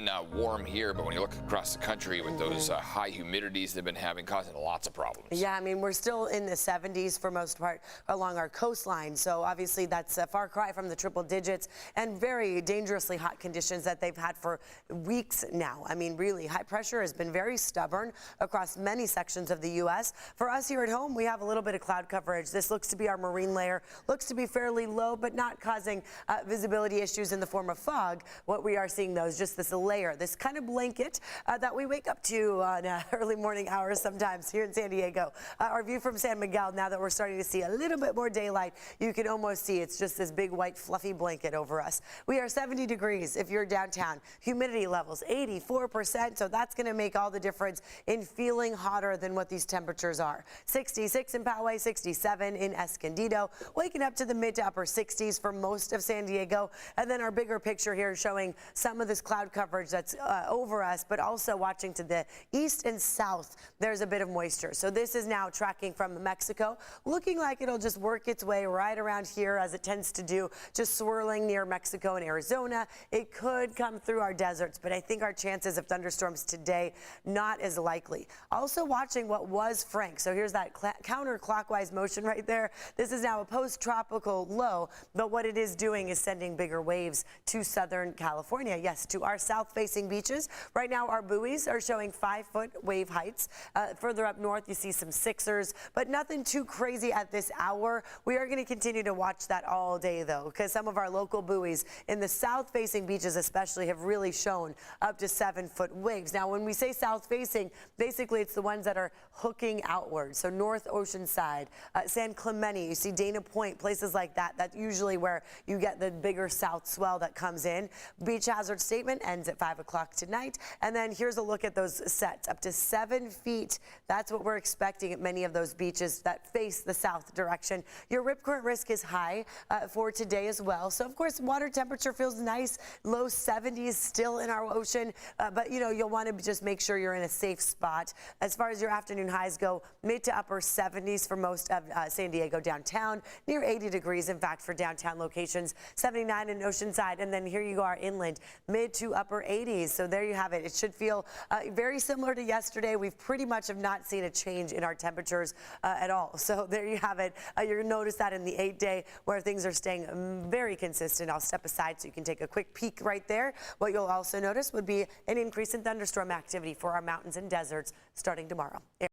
been warm here, but when you look across the country with those high humidities they've been having, causing lots of problems. Yeah, I mean, we're still in the 70s for most part along our coastline. So obviously that's a far cry from the triple digits and very dangerously hot conditions that they've had for weeks now. I mean, really, high pressure has been very stubborn across many sections of the U.S. For us here at home, we have a little bit of cloud coverage. This looks to be our marine layer, looks to be fairly low, but not causing visibility issues in the form of fog. What we are seeing, though, is just this layer, this kind of blanket that we wake up to on early morning hours sometimes here in San Diego. Our view from San Miguel, now that we're starting to see a little bit more daylight, you can almost see it's just this big white fluffy blanket over us. We are 70 degrees if you're downtown. Humidity levels 84%, so that's going to make all the difference in feeling hotter than what these temperatures are. 66 in Poway, 67 in Escondido, waking up to the mid to upper 60s for most of San Diego. And then our bigger picture here showing some of this cloud coverage that's over us, but also watching to the east and south, there's a bit of moisture. So this is now tracking from Mexico, looking like it'll just work its way right around here as it tends to do, just swirling near Mexico and Arizona. It could come through our deserts, but I think our chances of thunderstorms today not as likely. Also watching what was Frank. So here's that counterclockwise motion right there. This is now a post-tropical low, but what it is doing is sending bigger waves to Southern California. Yes, to our south-facing beaches. Right now, our buoys are showing 5-foot wave heights. Further up north, you see some 6ers, but nothing too crazy at this hour. We are going to continue to watch that all day, though, because some of our local buoys in the south-facing beaches especially have really shown up to 7-foot waves. Now, when we say south-facing, basically it's the ones that are hooking outward. So North Oceanside, San Clemente, you see Dana Point, places like that. That's usually where you get the bigger south swell that comes in. Beach hazard statement ends at 5 o'clock tonight. And then here's a look at those sets, up to 7 feet. That's what we're expecting at many of those beaches that face the south direction. Your rip current risk is high for today as well. So, of course, water temperature feels nice, low 70s still in our ocean. But, you know, you'll want to just make sure you're in a safe spot. As far as your afternoon highs go, mid to upper 70s for most of San Diego downtown, near 80 degrees, in fact, for downtown locations, 79 in Oceanside. And then here you are inland, mid to upper 80s. So there you have it. It should feel very similar to yesterday. We've pretty much have not seen a change in our temperatures at all. So there you have it. You're going to notice that in the 8-day where things are staying very consistent. I'll step aside so you can take a quick peek right there. What you'll also notice would be an increase in thunderstorm activity for our mountains and deserts starting tomorrow.